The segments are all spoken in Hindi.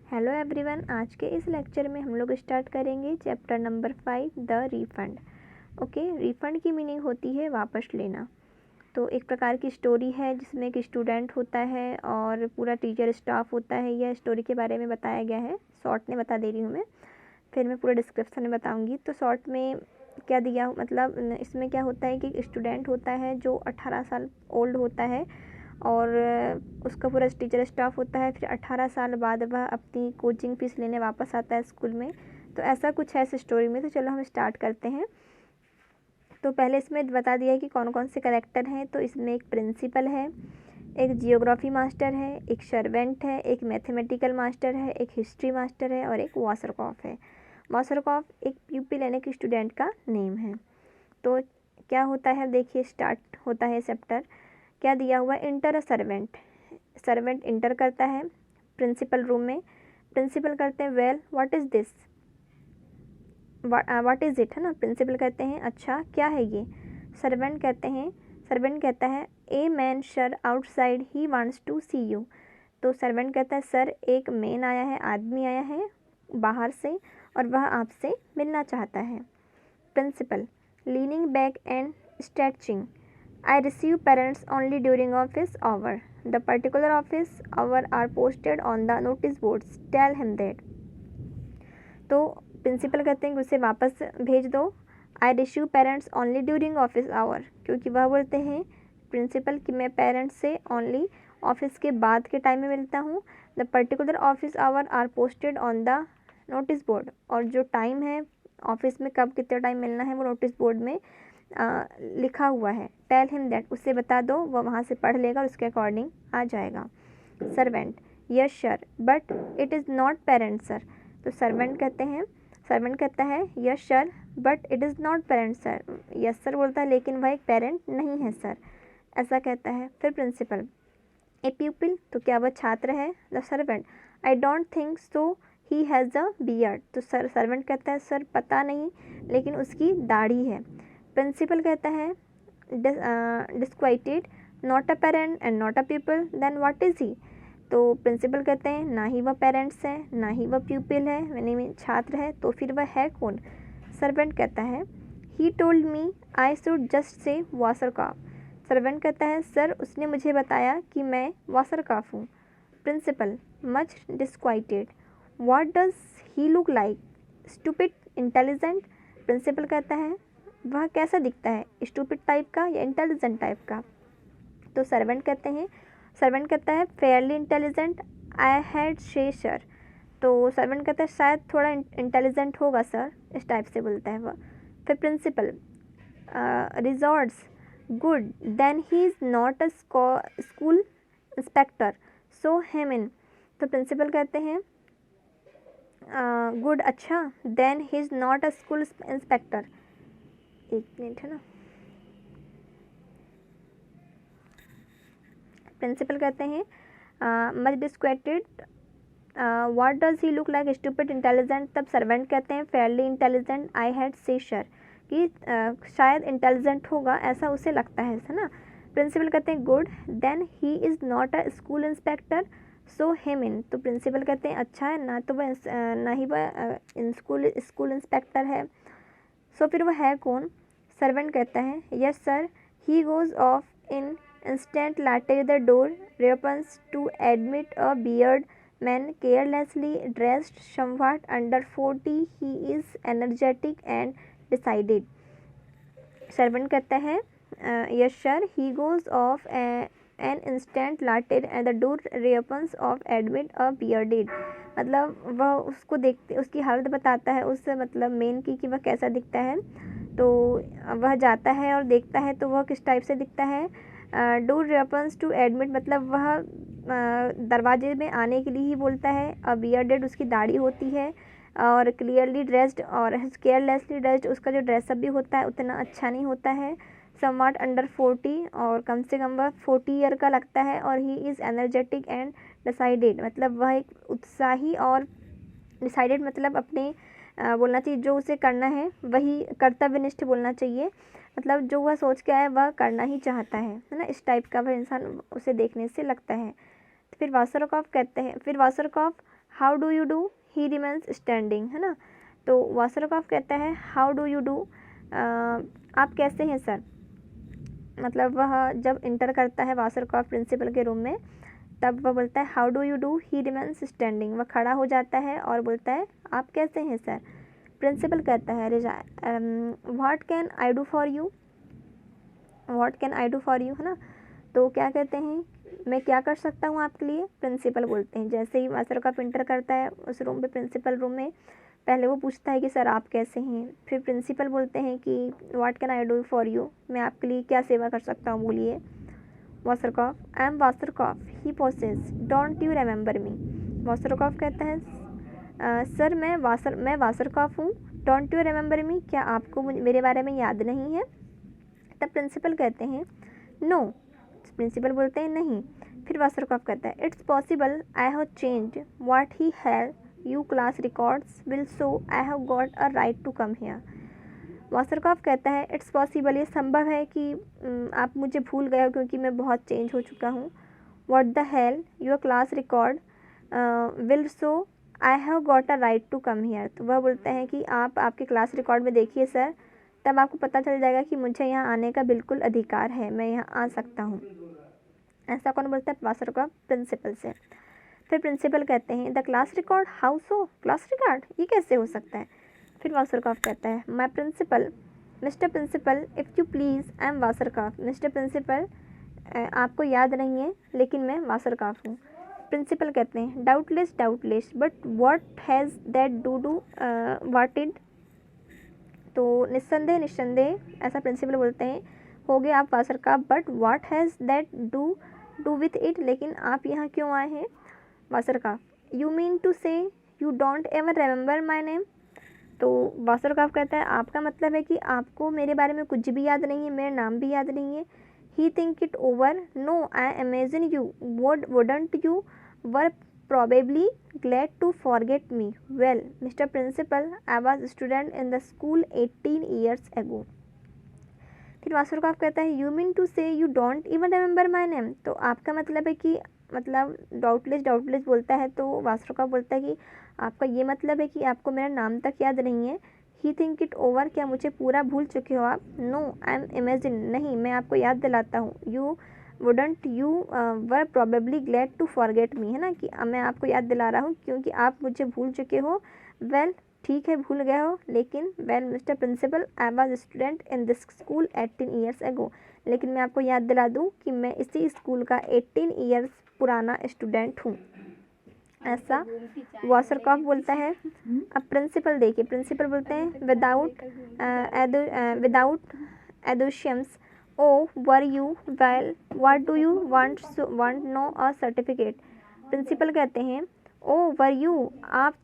हेलो एवरीवन, आज के इस लेक्चर में हम लोग स्टार्ट करेंगे chapter number 5 the refund. Okay, refund की मीनिंग होती है वापस लेना। तो एक प्रकार की स्टोरी है जिसमें एक स्टूडेंट होता है और पूरा टीचर स्टाफ होता है। यह स्टोरी के बारे में बताया गया है, शॉर्ट में बता दे रही हूँ मैं, फिर मैं पूरा डिस्क्रिप्शन में बताऊँगी। तो शॉर्ट में क्या दिया, मतलब इसमें क्या होता है कि एक स्टूडेंट होता है जो 18 साल ओल्ड होता है और उसका पूरा टीचर स्टाफ होता है। फिर 18 साल बाद वह अपनी कोचिंग फ़ीस लेने वापस आता है स्कूल में। तो ऐसा कुछ है इस स्टोरी में। तो चलो हम स्टार्ट करते हैं। तो पहले इसमें बता दिया है कि कौन कौन से कैरेक्टर हैं। तो इसमें एक प्रिंसिपल है, एक जियोग्राफी मास्टर है, एक सर्वेंट है, एक मैथमेटिकल मास्टर है, एक हिस्ट्री मास्टर है और एक वाशरकॉफ है। वाशरकॉफ एक प्यूपिल यानी कि स्टूडेंट का नेम है। तो क्या होता है, देखिए स्टार्ट होता है चैप्टर। क्या दिया हुआ, inter a servant. Servant inter करता है प्रिंसिपल रूम में। प्रिंसिपल करते हैं well what is this, what is it, है ना। प्रिंसिपल कहते हैं अच्छा क्या है ये। सर्वेंट कहता है a man sir outside he wants to see you. तो सर्वेंट कहता है सर एक मैन आया है, आदमी आया है बाहर से और वह आपसे मिलना चाहता है। Principal leaning back and stretching I receive parents only during office hour. The particular office hour are posted on the notice boards. Tell him that. तो प्रिंसिपल कहते हैं कि उसे वापस भेज दो। I receive parents only during office hour, क्योंकि वह बोलते हैं प्रिंसिपल कि मैं पेरेंट्स से ओनली ऑफिस के बाद के टाइम में मिलता हूँ। The particular office hour are posted on the notice board, और जो टाइम है ऑफिस में कब कितना टाइम मिलना है वो नोटिस बोर्ड में लिखा हुआ है। टेल हिम दैट, उससे बता दो, वह वहाँ से पढ़ लेगा और उसके अकॉर्डिंग आ जाएगा। Servant yes sir but it is not parent sir. तो सर्वेंट कहता है yes sir but it is not parent sir. Yes sir बोलता है लेकिन वह एक पेरेंट नहीं है सर, ऐसा कहता है। फिर प्रिंसिपल ए प्यूपिल, तो क्या वह छात्र है। The servant I don't think so he has a beard. तो सर्वेंट कहता है सर पता नहीं लेकिन उसकी दाढ़ी है। प्रिंसिपल कहता है disquieted not a parent and not a people then what is he. तो प्रिंसिपल कहते हैं ना ही वह पेरेंट्स है ना ही वह प्यूपिल है, यानी छात्र है, तो फिर वह है कौन। सर्वेंट कहता है he told me I should just say Washerkoff. Servant कहता है सर उसने मुझे बताया कि मैं वाशरकॉफ हूँ। Principal much disquieted what does he look like, stupid intelligent. Principal कहता है वह कैसा दिखता है, स्टूपिड टाइप का या इंटेलिजेंट टाइप का। तो सर्वेंट कहता है Fairlie intelligent I had say sir. तो सर्वेंट कहता है शायद थोड़ा इंटेलिजेंट होगा सर, इस टाइप से बोलता है वह। फिर principal retorts good then he is not a school inspector so hem in. तो प्रिंसिपल कहते हैं गुड अच्छा, then he is not a school inspector. एक मिनट, है ना। प्रिंसिपल कहते हैं much disquieted what does he look like, stupid intelligent. तब सर्वेंट कहते हैं fairly intelligent I had say sir, कि शायद इंटेलिजेंट होगा ऐसा उसे लगता है ना। प्रिंसिपल कहते हैं good then he is not a school inspector show him in. तो प्रिंसिपल कहते हैं अच्छा है ना, तो वह ना ही वह स्कूल इंस्पेक्टर है, सो फिर वह है कौन। सर्वेंट कहता है yes sir he goes of in instant latte the door reopens to admit a bearded man carelessly dressed somewhat under 40. He is energetic and decided. Servant कहता है yes sir he goes off an instant later and the door reopens of admit a bearded। मतलब वह उसको देखते, उसकी हालत बताता है उस मतलब मेन की कि वह कैसा दिखता है। तो वह जाता है और देखता है तो वह किस टाइप से दिखता है। डोर reopens टू एडमिट, मतलब वह दरवाजे में आने के लिए ही बोलता है। अ बियर्डेड, उसकी दाढ़ी होती है, और क्लियरली ड्रेस्ड और केयरलेसली ड्रेस्ड, उसका जो ड्रेसअप भी होता है उतना अच्छा नहीं होता है। समवॉट अंडर 40, और कम से कम वह 40 ईयर का लगता है। और he is energetic and decided, मतलब वह एक उत्साही और डिसाइडेड, मतलब अपने बोलना चाहिए जो उसे करना है वही कर्तव्यनिष्ठ बोलना चाहिए, मतलब जो वह सोच के आया वह करना ही चाहता है ना। इस टाइप का वह इंसान उसे देखने से लगता है। तो फिर Washerkoff how do you do, he remains standing, है ना। तो वासरकॉफ कहता है हाउ डू यू डू, आप कैसे हैं सर। मतलब वह जब इंटर करता है वासरकॉफ प्रिंसिपल के रूम में, तब वह बोलता है how do you do, he remains standing, वह खड़ा हो जाता है और बोलता है आप कैसे हैं सर। प्रिंसिपल कहता है what can I do for you, what can I do for you, है ना। तो क्या कहते हैं, मैं क्या कर सकता हूँ आपके लिए, प्रिंसिपल बोलते हैं। जैसे ही वासरकॉफ इंटर करता है उस रूम पे, प्रिंसिपल रूम में, पहले वो पूछता है कि सर आप कैसे हैं, फिर प्रिंसिपल बोलते हैं कि what can I do for you, मैं आपके लिए क्या सेवा कर सकता हूँ बोलिए। Washerkoff I am Washerkoff, he pauses, don't you remember me. Washerkoff कहता है सर मैं वासरकॉफ हूँ, डोंट यू रिमेंबर मी, क्या आपको मेरे बारे में याद नहीं है। तब प्रिंसिपल कहते हैं नो, प्रिंसिपल बोलते हैं नहीं। फिर वासरकॉफ कहता है it's possible I have changed what he had you class records will show I have got a right to come here. Washerkoff कहता है इट्स पॉसिबल, ये संभव है कि आप मुझे भूल गए हो क्योंकि मैं बहुत चेंज हो चुका हूँ। What the hell your class record will show I have got a right to come here. तो वह बोलते हैं कि आप आपके क्लास रिकॉर्ड में देखिए सर, तब आपको पता चल जाएगा कि मुझे यहाँ आने का बिल्कुल अधिकार है, मैं यहाँ आ सकता हूँ। ऐसा कौन बोलता है, वासरकॉफ प्रिंसिपल से। फिर प्रिंसिपल कहते हैं the class record, how so, class record ये कैसे हो सकता है। फिर वासरकॉफ कहता है my principal, mister principal if you please I am Washerkoff, mister principal आपको याद नहीं है लेकिन मैं वासरकॉफ हूँ। प्रिंसिपल कहते हैं doubtless but what has that do what it. तो निस्संदेह ऐसा प्रिंसिपल बोलते हैं हो गए आप Washerkoff, but what has that do with it, लेकिन आप यहाँ क्यों आए हैं। Washerkoff you mean to say you don't ever remember my name. तो वासरकॉफ कहता है आपका मतलब है कि आपको मेरे बारे में कुछ भी याद नहीं है, मेरा नाम भी याद नहीं है। He think it over, no I imagine you wouldn't you were probably glad to forget me. Well, Mr. Principal, I was a student in the school 18 years ago. फिर वासरकॉफ कहता है you mean to say you don't even remember my name. तो आपका मतलब है कि मतलब डाउटलेस बोलता है, तो वासरकॉफ बोलता है कि आपका ये मतलब है कि आपको मेरा नाम तक याद नहीं है। ही थिंक इट ओवर, क्या मुझे पूरा भूल चुके हो आप। नो आई एम इमेजिन, नहीं मैं आपको याद दिलाता हूँ। You wouldn't you were probably glad to forget me, है ना, कि मैं आपको याद दिला रहा हूँ क्योंकि आप मुझे भूल चुके हो। वेल ठीक है भूल गए हो, लेकिन well mister principal I was student in this school 18 years ago, लेकिन मैं आपको याद दिला दूँ कि मैं इसी स्कूल का 18 ईयर्स पुराना स्टूडेंट हूँ। ऐसा वासरकॉफ बोलता है। अब प्रिंसिपल देखिए, प्रिंसिपल बोलते हैं without enthusiasms, oh were you well what do you want no a certificate. Principal कहते हैं ओ वर यू, आप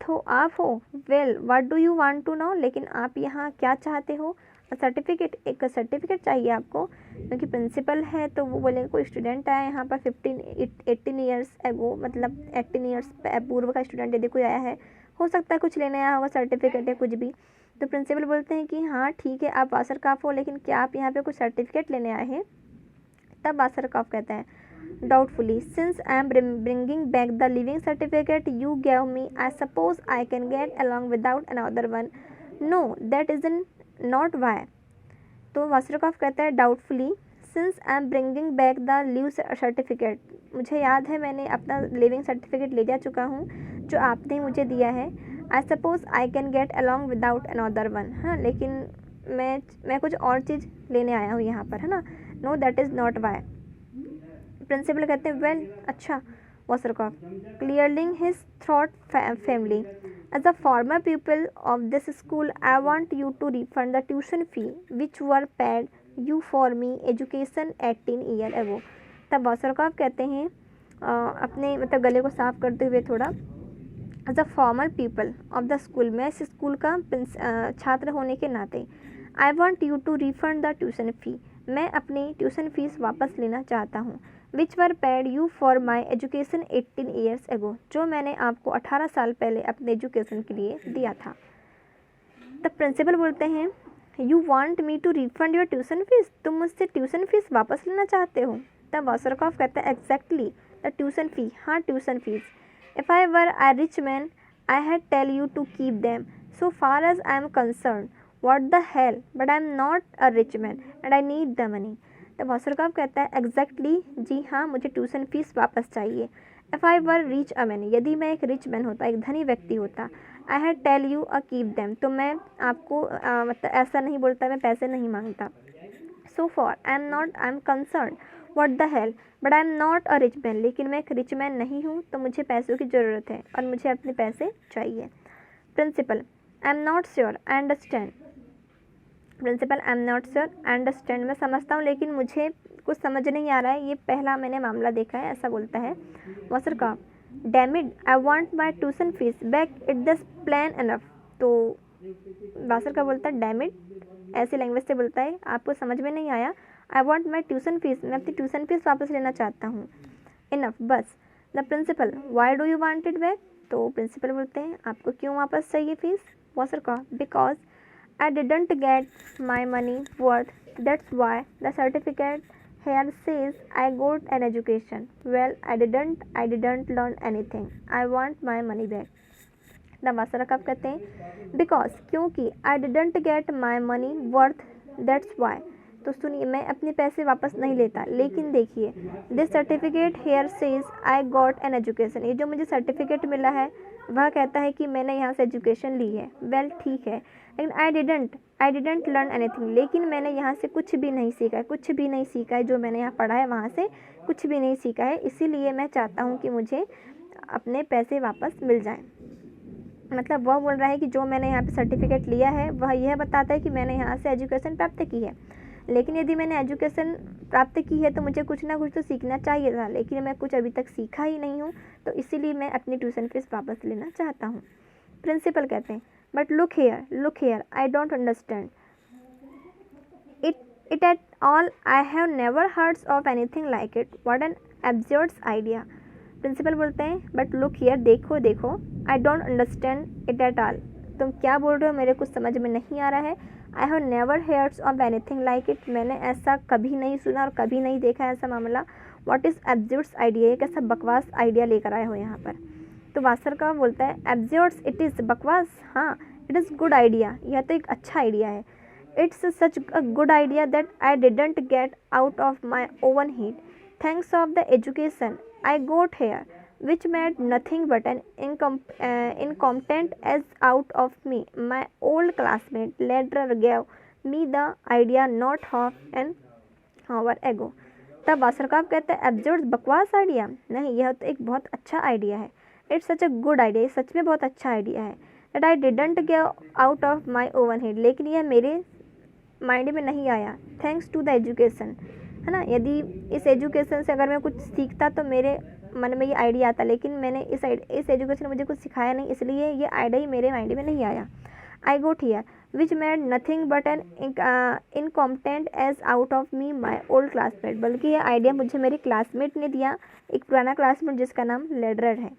हो, well what do you want to know, लेकिन आप यहाँ क्या चाहते हो। सर्टिफिकेट, एक सर्टिफिकेट चाहिए आपको, क्योंकि प्रिंसिपल है तो वो बोलेंगे कोई स्टूडेंट आया यहाँ पर 18 ईयर्स एगो, मतलब 18 ईयर्स पूर्व का स्टूडेंट यदि कोई आया है, हो सकता है कुछ लेने आया होगा, सर्टिफिकेट है कुछ भी। तो प्रिंसिपल बोलते हैं कि हाँ ठीक है आप वासरकॉफ हो, लेकिन क्या आप यहाँ पे कुछ सर्टिफिकेट लेने आए हैं। तब वासरकॉफ कहता है doubtfully, since I am bringing back the leaving certificate you gave me, I suppose I can get along without another one. No that is not why. तो वासरकॉफ कहता है doubtfully, since I am bringing back the leave certificate, मुझे याद है मैंने अपना लिविंग सर्टिफिकेट ले जा चुका हूँ जो आपने मुझे दिया है। आई suppose I can get along without another one, हाँ लेकिन मैं कुछ और चीज़ लेने आया हूँ यहाँ पर, है ना। No that is not why. Principal कहते हैं वेल अच्छा। वासरकॉफ क्लियरिंग हिज थॉट family, as a former people of this school I want you to refund the tuition fee which were paid you for me education 18 year ago. तब वासरकॉफ कहते हैं अपने मतलब गले को साफ करते हुए थोड़ा, as a former people of the school, मैं इस स्कूल का छात्र होने के नाते, I want you to refund the tuition fee, मैं अपनी ट्यूशन फ़ीस वापस लेना चाहता हूँ। Which were paid you for my education 18 years ago, जो मैंने आपको 18 साल पहले अपने एजुकेशन के लिए दिया था। तब प्रिंसिपल बोलते हैं you want me to refund your tuition fees, तुम मुझसे ट्यूशन फीस वापस लेना चाहते हो। तब वासरकॉफ कहता है एग्जैक्टली द ट्यूशन फ़ी, हाँ tuition fees, if I were a rich man, I had tell you to keep them. So far as I am concerned, what the hell? But I am not a rich man and I need the money. तो भास्करकाव कहता है एग्जैक्टली जी हाँ, मुझे ट्यूशन फीस वापस चाहिए. If I were rich a man, यदि मैं एक रिच मैन होता, एक धनी व्यक्ति होता, I had tell you a keep them, तो मैं आपको मतलब ऐसा नहीं बोलता, मैं पैसे नहीं मांगता. So for I am concern what the hello, but I am not a rich man, लेकिन मैं एक रिच मैन नहीं हूँ, तो मुझे पैसों की ज़रूरत है और मुझे अपने पैसे चाहिए. Principal, I am not sure I understand. Principal, I am not sure I understand, मैं समझता हूँ लेकिन मुझे कुछ समझ नहीं आ रहा है, ये पहला मैंने मामला देखा है, ऐसा बोलता है. Washerkoff, damn it, I want my tuition fees back, it this plan enough. तो वासरकाफ बोलता है डैम इट, ऐसी लैंग्वेज से बोलता है, आपको समझ में नहीं आया. आई वांट माय ट्यूशन फीस, मैं अपनी ट्यूशन फीस वापस लेना चाहता हूँ. इनफ, बस. The principal, why do you want it back. तो प्रिंसिपल बोलते हैं आपको क्यों वापस चाहिए fees. Washerkoff, because I didn't get my money worth. That's why the certificate here says I got an education. Well, I didn't learn anything. I want my money back. The Washerkoff कहते हैं बिकॉज, क्योंकि I didn't get my money worth. That's why. तो सुनिए, मैं अपने पैसे वापस नहीं लेता, लेकिन देखिए this certificate here says I got an education, ये जो मुझे सर्टिफिकेट मिला है वह कहता है कि मैंने यहाँ से एजुकेशन ली है. वेल, ठीक है, लेकिन आई डिडेंट लर्न एनीथिंग, लेकिन मैंने यहाँ से कुछ भी नहीं सीखा है, कुछ भी नहीं सीखा है, जो मैंने यहाँ पढ़ा है वहाँ से कुछ भी नहीं सीखा है, इसीलिए मैं चाहता हूँ कि मुझे अपने पैसे वापस मिल जाएं. मतलब वह बोल रहा है कि जो मैंने यहाँ पे सर्टिफिकेट लिया है वह यह बताता है कि मैंने यहाँ से एजुकेशन प्राप्त की है, लेकिन यदि मैंने एजुकेशन प्राप्त की है तो मुझे कुछ ना कुछ तो सीखना चाहिए था, लेकिन मैं कुछ अभी तक सीखा ही नहीं हूँ, तो इसीलिए मैं अपनी ट्यूशन फीस वापस लेना चाहता हूँ. प्रिंसिपल कहते हैं but look here, I don't understand it at all, I have never heard of anything like it, what an absurd idea. Principal बोलते हैं बट लुक हियर, देखो, I don't understand it at all, तुम क्या बोल रहे हो, मेरे कुछ समझ में नहीं आ रहा है. I have never hairs of anything like it, मैंने ऐसा कभी नहीं सुना और कभी नहीं देखा ऐसा मामला. व्हाट इज़ एब्सर्ड आइडिया, कैसा बकवास आइडिया लेकर आए हो यहाँ पर. तो वासरकाफ बोलता है एब्सर्ड, इट इज़ बकवास, हाँ, इट इज़ गुड आइडिया, यह तो एक अच्छा आइडिया है. It's such a good idea that I didn't get out of my oven heat, thanks of the education I got here, which made nothing but an incompetent as out of me. My old classmate later gave me the idea not half an hour ago. तब वासरकाफ कहते हैं एब्सर्ड, बकवास आइडिया नहीं, यह तो एक बहुत अच्छा आइडिया है. It's such a good idea, सच में बहुत अच्छा आइडिया है. That I didn't gave out of my own head, लेकिन यह मेरे माइंड में नहीं आया. थैंक्स टू द एजुकेशन, है ना, यदि इस एजुकेशन से अगर मैं कुछ सीखता तो मेरे मन में ये आइडिया आता, लेकिन मैंने इस एजुकेशन ने मुझे कुछ सिखाया नहीं, इसलिए ये आइडिया ही मेरे माइंड में नहीं आया. I got here which made nothing but an incompetent ass out of me my old classmate, बल्कि ये आइडिया मुझे मेरे क्लासमेट ने दिया, एक पुराना क्लासमेट जिसका नाम लेडरर है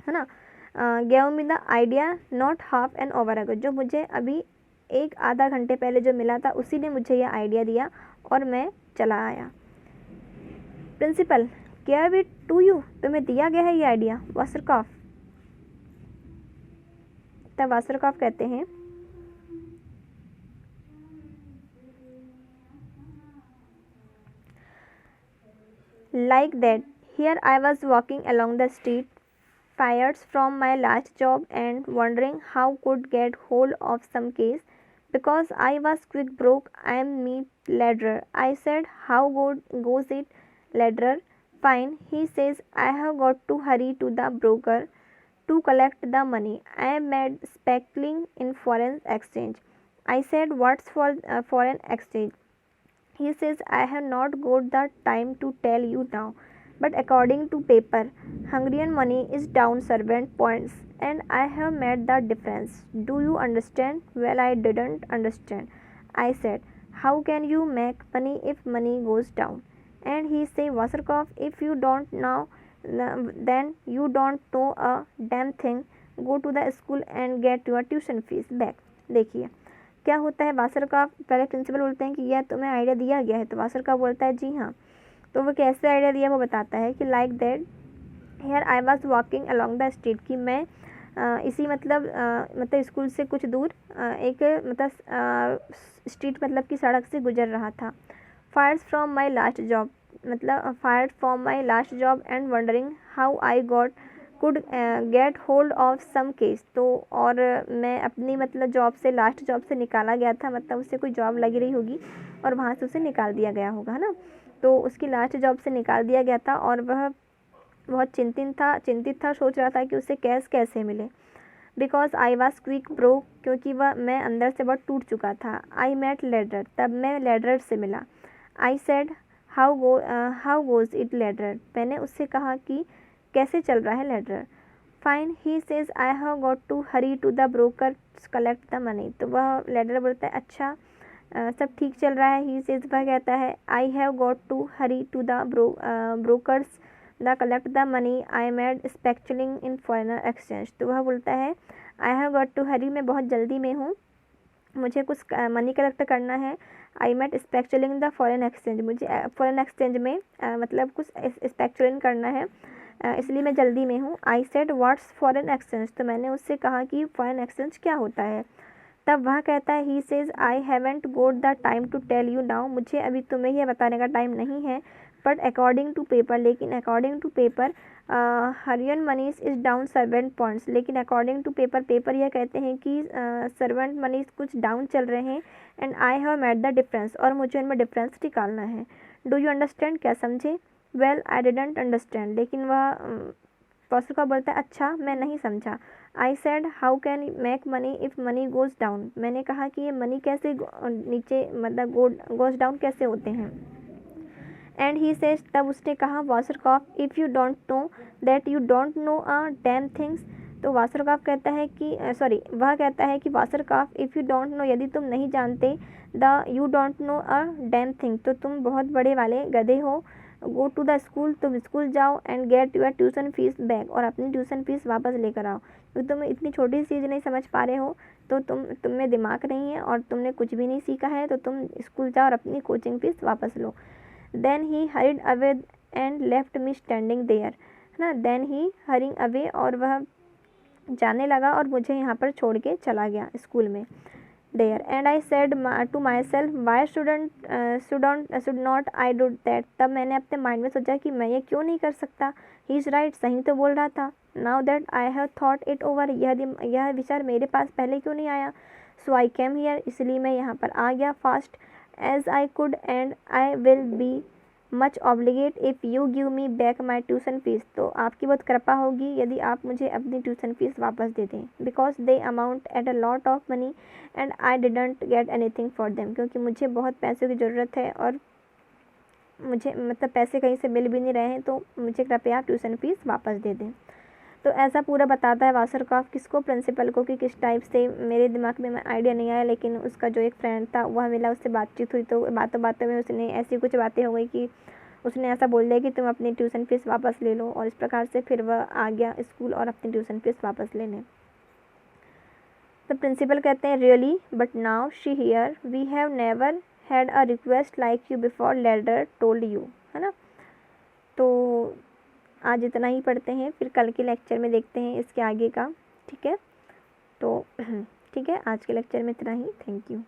ना. Gave me the idea not half an hour ago, जो मुझे अभी एक आधा घंटे पहले जो मिला था उसी ने मुझे यह आइडिया दिया और मैं चला आया. Principal, gave it to you, तुम्हें दिया गया है ये आइडिया. वासरकाफ, तब वासरकाफ कहते हैं like that, here I was walking along the street, fired from my last job and wondering how could get hold of some case because I was quick broke. I am meet ladder. I said, how good goes it, ladder? Fine. He says, I have got to hurry to the broker to collect the money. I am mad speckling in foreign exchange. I said, what's for foreign exchange? He says, I have not got the time to tell you now, but according to paper, Hungarian money is down 7 points, and I have made the difference. Do you understand? Well, I didn't understand. I said, how can you make money if money goes down? And he said, Wasserkopf, if you don't know, then you don't know a damn thing. Go to the school and get your tuition fees back. देखिए क्या होता है. वासरकाफ पहले प्रिंसिपल बोलते हैं कि यह तुम्हें आइडिया दिया गया है, तो वासरकाफ बोलता है जी हाँ. तो वो कैसे आइडिया दिया वो बताता है कि like that here I was walking along the street, कि मैं इसी मतलब स्कूल से कुछ दूर एक स्ट्रीट मतलब कि सड़क से गुजर रहा था। Fires from my last job, मतलब fired from my last job and wondering how I got could get hold of some case. तो और मैं अपनी मतलब जॉब से, लास्ट जॉब से निकाला गया था, मतलब उससे कोई जॉब लगी रही होगी और वहाँ से उसे निकाल दिया गया होगा, है ना। तो उसकी लास्ट जॉब से निकाल दिया गया था और वह बहुत चिंतित था, सोच रहा था कि उसे कैश कैसे मिले। Because I was quick broke, क्योंकि वह मैं अंदर से बहुत टूट चुका था। आई मेट लेडर, तब मैं लेडर से मिला। I said how goes it Leder, मैंने उससे कहा कि कैसे चल रहा है Leder. Fine, he says I have got to hurry to the broker collect the money. तो वह लेडर बोलता है अच्छा सब ठीक चल रहा है। ही सेज, वह कहता है I have got to hurry to the brokers the collect the money I made speculating in foreigner exchange. तो वह बोलता है I have got to hurry, मैं बहुत जल्दी में हूँ, मुझे कुछ मनी कलेक्ट करना है। I made speculating the foreign exchange, मुझे फॉरेन एक्सचेंज में मतलब कुछ स्पेक्चुलिंग करना है, इसलिए मैं जल्दी में हूँ। I said what's foreign exchange, तो मैंने उससे कहा कि फॉरेन एक्सचेंज क्या होता है। तब वह कहता है he says I haven't got the time to tell you now, मुझे अभी तुम्हें यह बताने का टाइम नहीं है। बट अकॉर्डिंग टू पेपर, लेकिन अकॉर्डिंग टू पेपर हरियन monies is down servant points, लेकिन अकॉर्डिंग टू पेपर, पेपर यह कहते हैं कि सर्वेंट मनीज कुछ डाउन चल रहे हैं। And I have met the difference, और मुझे इनमें डिफरेंस निकालना है। डू यू अंडरस्टैंड, क्या समझे। वेल आई डिडंट अंडरस्टैंड, लेकिन वह पॉस्टर का बोलता है अच्छा मैं नहीं समझा। आई said how can make money if money goes down, मैंने कहा कि ये मनी कैसे नीचे मतलब गोज़ डाउन कैसे होते हैं। एंड ही सेज, तब उसने कहा Wasserkopf if you don't know that you don't know a damn things. तो वासरकॉफ कहता है कि वह कहता है कि Wasserkopf if you don't know, यदि तुम नहीं जानते, the you don't know a damn thing, तो तुम बहुत बड़े वाले गधे हो। गो टू द स्कूल, तुम स्कूल जाओ and get your tuition fees back, और अपनी ट्यूशन फीस वापस लेकर आओ, क्योंकि तुम इतनी छोटी सी चीज़ नहीं समझ पा रहे हो, तो तुम में दिमाग नहीं है और तुमने कुछ भी नहीं सीखा है, तो तुम स्कूल जाओ और अपनी कोचिंग फीस वापस लो। Then he hurried away and left me standing there, है ना। देन ही हरिंग अवे, और वह जाने लगा और मुझे यहाँ पर छोड़ के चला गया स्कूल में। There and I said to myself why should not I do that, तब मैंने अपने माइंड में सोचा कि मैं ये क्यों नहीं कर सकता। ही इज़ राइट, सही तो बोल रहा था। Now that I have thought it over, यह विचार मेरे पास पहले क्यों नहीं आया। सो आई केम हियर, इसलिए मैं यहाँ पर आ गया fast as I could, and I will be much obligate if you give me back my tuition fees, तो आपकी बहुत कृपा होगी यदि आप मुझे अपनी ट्यूशन फीस वापस दे दें। Because they amount at a lot of money and I didn't get anything for them, क्योंकि मुझे बहुत पैसों की ज़रूरत है और मुझे मतलब पैसे कहीं से मिल भी नहीं रहे हैं, तो मुझे कृपया आप ट्यूशन फीस वापस दे दें। तो ऐसा पूरा बताता है वासरकॉफ किसको, प्रिंसिपल को, कि किस टाइप से। मेरे दिमाग में आइडिया नहीं आया, लेकिन उसका जो एक फ्रेंड था वह मिला, उससे बातचीत हुई, तो बातों बातों में उसने ऐसी कुछ बातें हो गई कि उसने ऐसा बोल दिया कि तुम अपनी ट्यूशन फीस वापस ले लो, और इस प्रकार से फिर वह आ गया स्कूल और अपनी ट्यूशन फीस वापस लेने। तो प्रिंसिपल कहते हैं really, but now see here, we have never had a request like you before, Leder told you, है ना। तो आज इतना ही पढ़ते हैं, फिर कल के लेक्चर में देखते हैं इसके आगे का, ठीक है। तो ठीक है, आज के लेक्चर में इतना ही, थैंक यू।